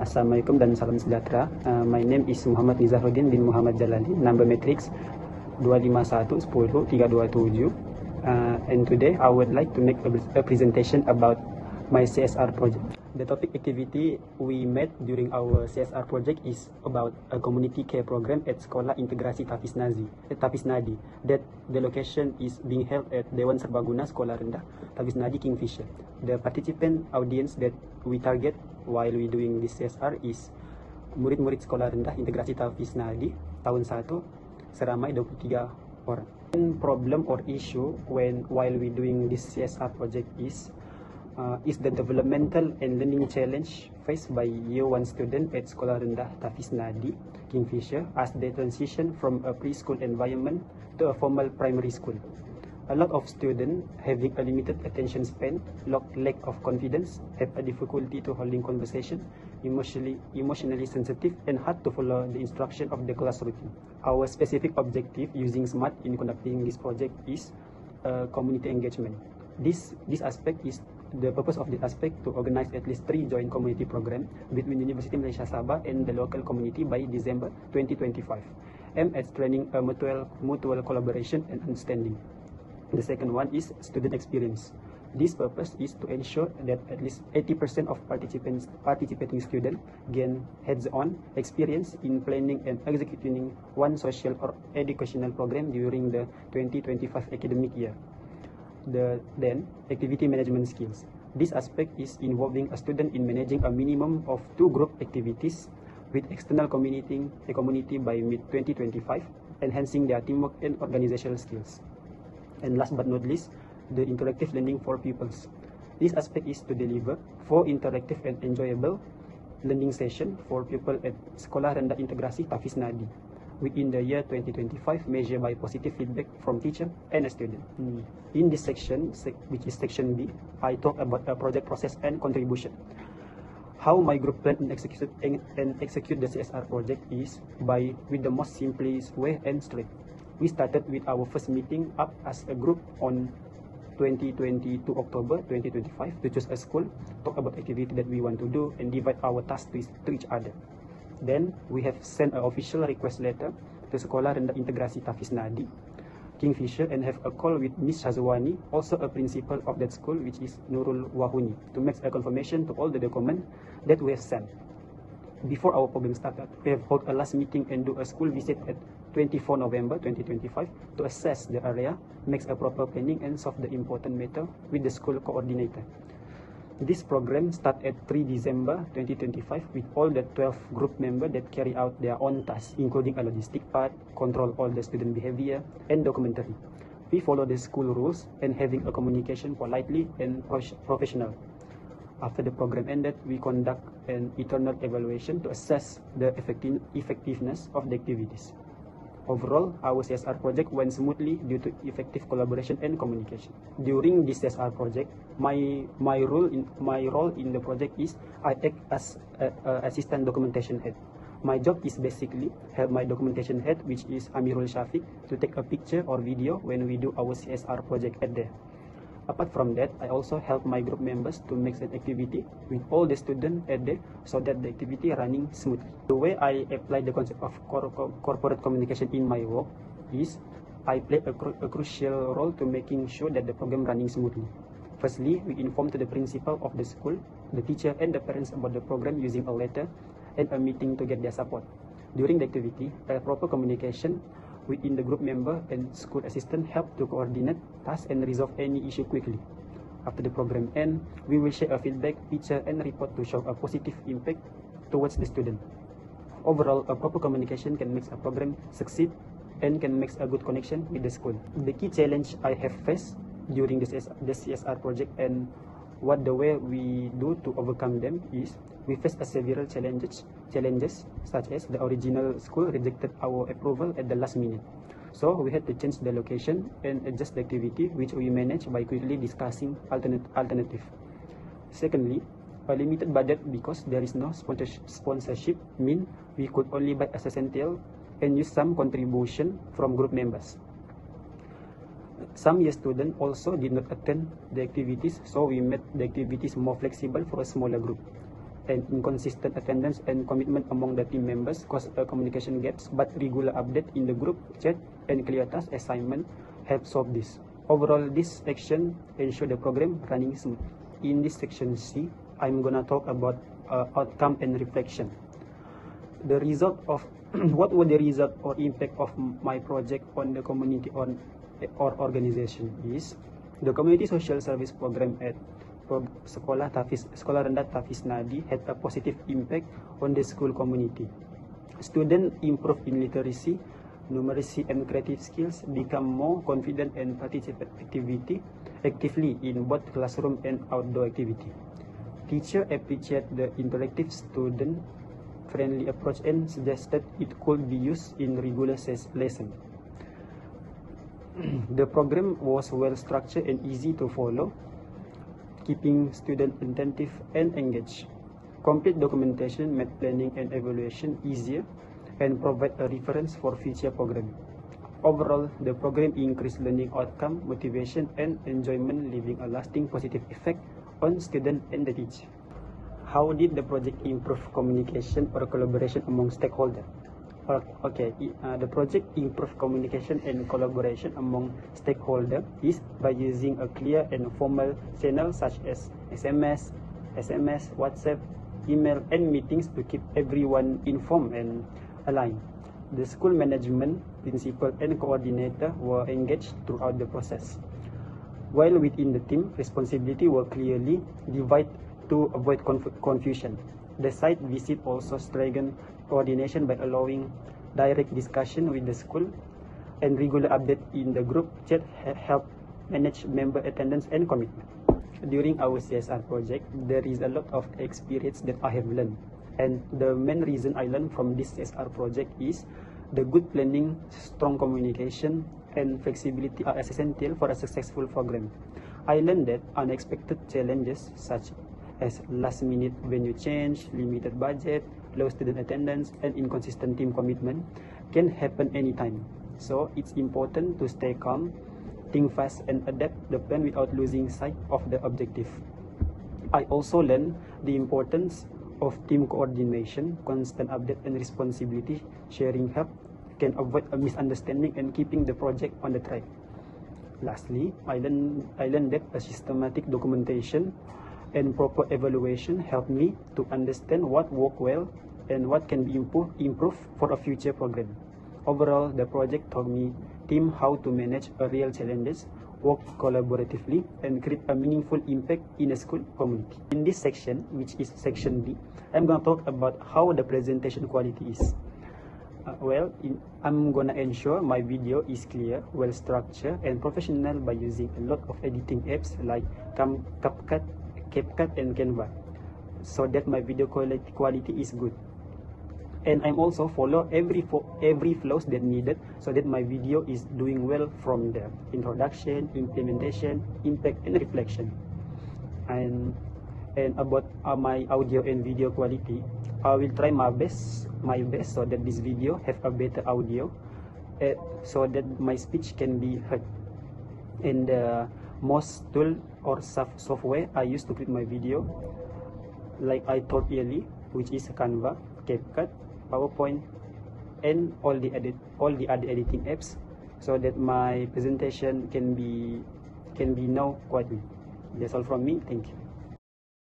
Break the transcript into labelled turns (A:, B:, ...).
A: Assalamualaikum dan salam sejahtera. My name is Muhammad Nizaruddin bin Muhammad Jalali, number matrix 251103227. And today I would like to make a presentation about my CSR project. The topic activity we made during our CSR project is about a community care program at Sekolah Integrasi Tafis Nadi. That the location is being held at Dewan Serbaguna Sekolah Rendah Tafis Nadi, Kingfisher. The participant audience that we target while we doing this CSR is murid-murid Sekolah Rendah Integrasi Tafis Nadi tahun 1 seramai 23 orang. One problem or issue while we doing this CSR project is the developmental and learning challenge faced by Year 1 student at Sekolah Rendah Tafis Nadi, Kingfisher, as they transition from a preschool environment to a formal primary school. A lot of students having a limited attention span, lack of confidence, have a difficulty to holding conversation, emotionally sensitive, and hard to follow the instruction of the class routine. Our specific objective using SMART in conducting this project is community engagement. This aspect is the purpose of this aspect to organize at least 3 joint community programs between University Malaysia Sabah and the local community by December 2025, aimed at strengthening a mutual collaboration and understanding. The second one is student experience. This purpose is to ensure that at least 80% of participating students gain hands-on experience in planning and executing one social or educational program during the 2025 academic year. Then, activity management skills. This aspect is involving a student in managing a minimum of 2 group activities with external community by mid-2025, enhancing their teamwork and organizational skills. And last but not least, the interactive learning for pupils. This aspect is to deliver 4 interactive and enjoyable learning sessions for pupils at Sekolah Rendah Integrasi Tafis Nadi within the year 2025, measured by positive feedback from teacher and a student. In this section, which is section B, I talk about a project process and contribution. How my group plan and execute the CSR project is with the most simplest way and straight. We started with our first meeting up as a group on 2022 October 2025 to choose a school, talk about activity that we want to do, and divide our tasks to each other. Then we have sent an official request letter to Sekolah Rendah Integrasi Tafis Nadi, Kingfisher, and have a call with Miss Shazwani, also a principal of that school, which is Nurul Wahuni, to make a confirmation to all the documents that we have sent. Before our program started, we have held a last meeting and do a school visit at 24 November 2025 to assess the area, make a proper planning, and solve the important matter with the school coordinator. This program starts at 3 December 2025 with all the 12 group members that carry out their own tasks, including a logistic part, control all the student behavior, and documentary. We follow the school rules and having a communication politely and professional. After the program ended, we conduct an internal evaluation to assess the effectiveness of the activities. Overall, our CSR project went smoothly due to effective collaboration and communication. During this CSR project, my role in the project is I act as assistant documentation head. My job is basically help my documentation head, which is Amirul Shafiq, to take a picture or video when we do our CSR project at there. Apart from that, I also help my group members to make an activity with all the students at there so that the activity running smoothly. The way I apply the concept of corporate communication in my work is I play a crucial role to making sure that the program running smoothly. Firstly, we inform to the principal of the school, the teacher, and the parents about the program using a letter and a meeting to get their support. During the activity, a proper communication within the group member and school assistant help to coordinate tasks and resolve any issue quickly. After the program ends, we will share a feedback, picture, and report to show a positive impact towards the student. Overall, a proper communication can make a program succeed and can make a good connection with the school. The key challenge I have faced during the CSR project and what the way we do to overcome them is we face several challenges such as the original school rejected our approval at the last minute. So we had to change the location and adjust the activity, which we managed by quickly discussing alternative. Secondly, a limited budget because there is no sponsorship mean we could only buy as essential and use some contribution from group members. Some year students also did not attend the activities, so we made the activities more flexible for a smaller group. and inconsistent attendance and commitment among the team members cause communication gaps, but regular update in the group chat and clear task assignment help solve this. Overall, this action ensure the program running smooth. In this section C, I'm gonna talk about outcome and reflection. The result of what were the result or impact of my project on the community or organization is the community social service program at Sekolah Rendah Tafis Nadi had a positive impact on the school community. Students improved in literacy, numeracy, and creative skills, become more confident and participate actively in both classroom and outdoor activity. Teacher appreciate the interactive student-friendly approach and suggested it could be used in regular lesson. The program was well structured and easy to follow, keeping students attentive and engaged. Complete documentation made planning and evaluation easier and provide a reference for future program. Overall, the program increased learning outcome, motivation, and enjoyment, leaving a lasting positive effect on students and the teacher. How did the project improve communication or collaboration among stakeholders? The project improved communication and collaboration among stakeholders is by using a clear and formal channel such as SMS, WhatsApp, email, and meetings to keep everyone informed and aligned. The school management, principal, and coordinator were engaged throughout the process. While within the team, responsibility were clearly divided to avoid confusion. The site visit also strengthened coordination by allowing direct discussion with the school, and regular update in the group chat help manage member attendance and commitment. During our CSR project, there is a lot of experience that I have learned, and the main reason I learned from this CSR project is the good planning, strong communication, and flexibility are essential for a successful program. I learned that unexpected challenges such as last-minute venue change, limited budget, low student attendance, and inconsistent team commitment can happen anytime. So it's important to stay calm, think fast, and adapt the plan without losing sight of the objective. I also learned the importance of team coordination, constant update, and responsibility sharing help can avoid a misunderstanding and keeping the project on the track. Lastly, I learned that a systematic documentation and proper evaluation helped me to understand what worked well and what can be improved for a future program. Overall, the project taught me team how to manage a real challenges, work collaboratively, and create a meaningful impact in a school community. In this section, which is section D, I'm going to talk about how the presentation quality is. I'm gonna ensure my video is clear, well structured, and professional by using a lot of editing apps like CapCut and Canva, so that my video quality is good. And I'm also follow every flows that needed, so that my video is doing well from the introduction, implementation, impact, and reflection. And about my audio and video quality, I will try my best so that this video have a better audio, so that my speech can be heard. And the most tool or software I use to create my video, like I told earlier, which is Canva, CapCut, PowerPoint, and all the other editing apps, so that my presentation can be known quite well. That's all from me. Thank you.